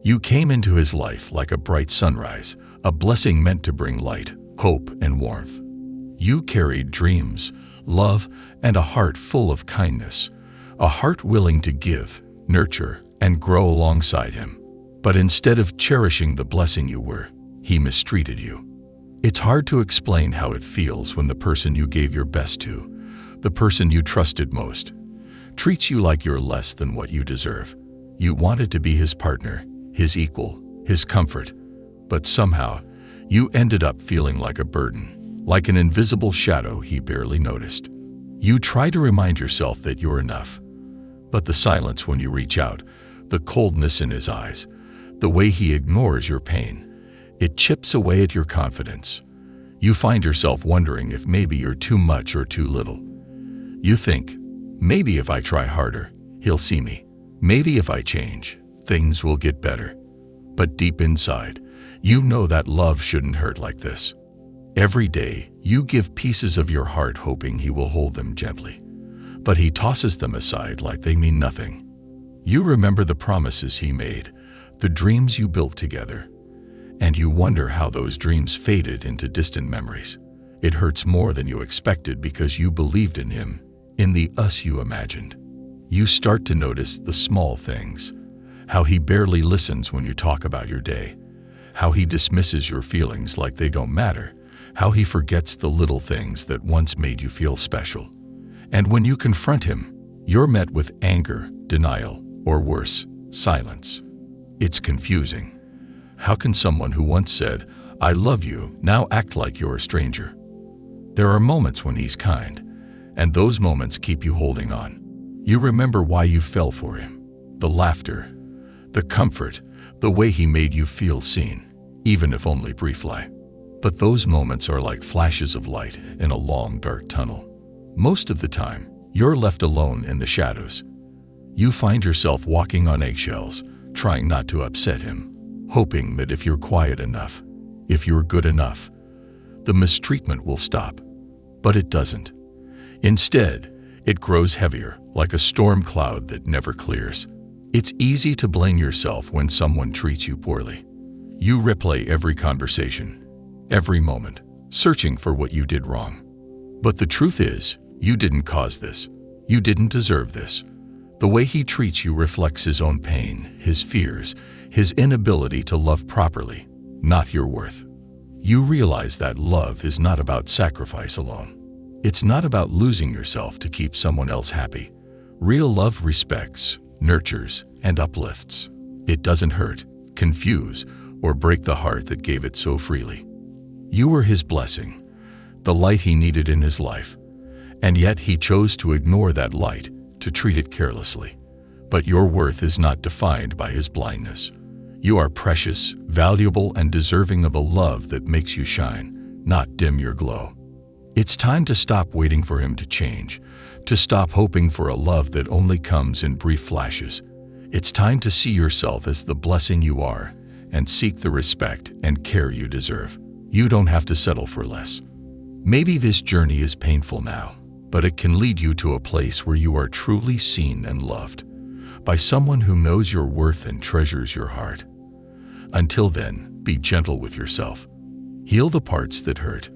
You came into his life like a bright sunrise, a blessing meant to bring light, hope, and warmth. You carried dreams, love, and a heart full of kindness, a heart willing to give, nurture, and grow alongside him. But instead of cherishing the blessing you were, he mistreated you. It's hard to explain how it feels when the person you gave your best to, the person you trusted most, treats you like you're less than what you deserve. You wanted to be his partner, his equal, his comfort, but somehow you ended up feeling like a burden, like an invisible shadow he barely noticed. You try to remind yourself that you're enough, but the silence when you reach out, the coldness in his eyes, the way he ignores your pain, it chips away at your confidence. You find yourself wondering if maybe you're too much or too little. You think, maybe if I try harder, he'll see me. Maybe if I change, things will get better. But deep inside, you know that love shouldn't hurt like this. Every day, you give pieces of your heart hoping he will hold them gently, but he tosses them aside like they mean nothing. You remember the promises he made, the dreams you built together, and you wonder how those dreams faded into distant memories. It hurts more than you expected because you believed in him, in the us you imagined. You start to notice the small things, how he barely listens when you talk about your day, how he dismisses your feelings like they don't matter, how he forgets the little things that once made you feel special. And when you confront him, you're met with anger, denial, or worse, silence. It's confusing. How can someone who once said, "I love you," now act like you're a stranger? There are moments when he's kind, and those moments keep you holding on. You remember why you fell for him, the laughter, the comfort, the way he made you feel seen, even if only briefly. But those moments are like flashes of light in a long, dark tunnel. Most of the time, you're left alone in the shadows. You find yourself walking on eggshells, trying not to upset him, hoping that if you're quiet enough, if you're good enough, the mistreatment will stop. But it doesn't. Instead, it grows heavier, like a storm cloud that never clears. It's easy to blame yourself when someone treats you poorly. You replay every conversation, every moment, searching for what you did wrong. But the truth is, you didn't cause this. You didn't deserve this. The way he treats you reflects his own pain, his fears, his inability to love properly, not your worth. You realize that love is not about sacrifice alone. It's not about losing yourself to keep someone else happy. Real love respects, nurtures, and uplifts. It doesn't hurt, confuse, or break the heart that gave it so freely. You were his blessing, the light he needed in his life, and yet he chose to ignore that light, to treat it carelessly. But your worth is not defined by his blindness. You are precious, valuable, and deserving of a love that makes you shine, not dim your glow. It's time to stop waiting for him to change, to stop hoping for a love that only comes in brief flashes. It's time to see yourself as the blessing you are and seek the respect and care you deserve. You don't have to settle for less. Maybe this journey is painful now, but it can lead you to a place where you are truly seen and loved by someone who knows your worth and treasures your heart. Until then, be gentle with yourself. Heal the parts that hurt.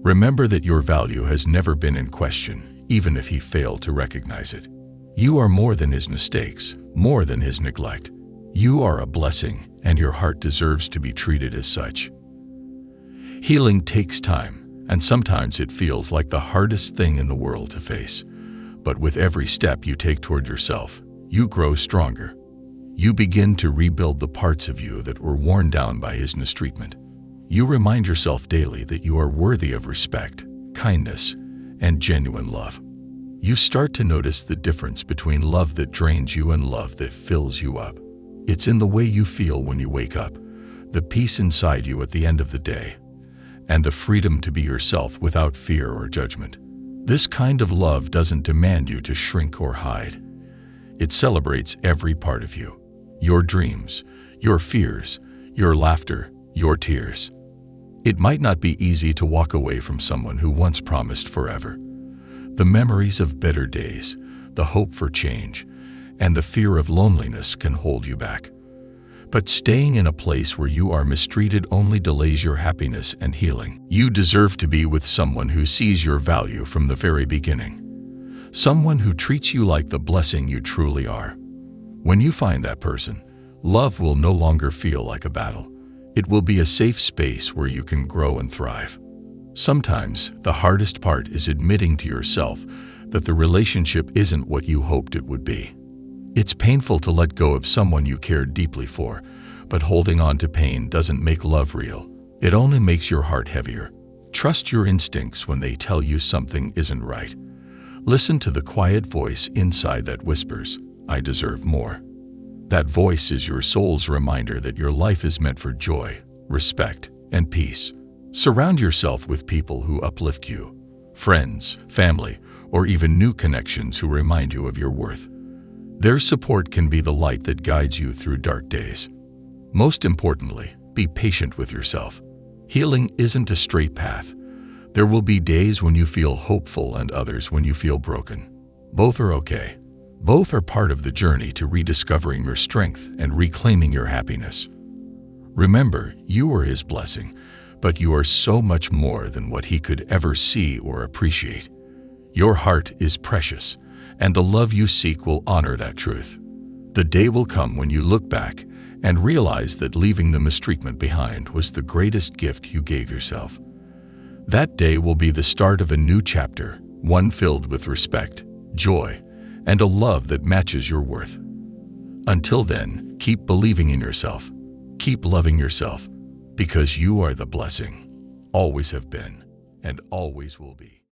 Remember that your value has never been in question, even if he failed to recognize it. You are more than his mistakes, more than his neglect. You are a blessing, and your heart deserves to be treated as such. Healing takes time, and sometimes it feels like the hardest thing in the world to face. But with every step you take toward yourself, you grow stronger. You begin to rebuild the parts of you that were worn down by his mistreatment. You remind yourself daily that you are worthy of respect, kindness, and genuine love. You start to notice the difference between love that drains you and love that fills you up. It's in the way you feel when you wake up, the peace inside you at the end of the day, and the freedom to be yourself without fear or judgment. This kind of love doesn't demand you to shrink or hide. It celebrates every part of you, your dreams, your fears, your laughter, your tears. It might not be easy to walk away from someone who once promised forever. The memories of better days, the hope for change, and the fear of loneliness can hold you back. But staying in a place where you are mistreated only delays your happiness and healing. You deserve to be with someone who sees your value from the very beginning. Someone who treats you like the blessing you truly are. When you find that person, love will no longer feel like a battle. It will be a safe space where you can grow and thrive. Sometimes, the hardest part is admitting to yourself that the relationship isn't what you hoped it would be. It's painful to let go of someone you cared deeply for, but holding on to pain doesn't make love real. It only makes your heart heavier. Trust your instincts when they tell you something isn't right. Listen to the quiet voice inside that whispers, "I deserve more." That voice is your soul's reminder that your life is meant for joy, respect, and peace. Surround yourself with people who uplift you, friends, family, or even new connections who remind you of your worth. Their support can be the light that guides you through dark days. Most importantly, be patient with yourself. Healing isn't a straight path. There will be days when you feel hopeful and others when you feel broken. Both are okay. Both are part of the journey to rediscovering your strength and reclaiming your happiness. Remember, you are His blessing, but you are so much more than what He could ever see or appreciate. Your heart is precious, and the love you seek will honor that truth. The day will come when you look back and realize that leaving the mistreatment behind was the greatest gift you gave yourself. That day will be the start of a new chapter, one filled with respect, joy, and a love that matches your worth. Until then, keep believing in yourself. Keep loving yourself, because you are the blessing, always have been, and always will be.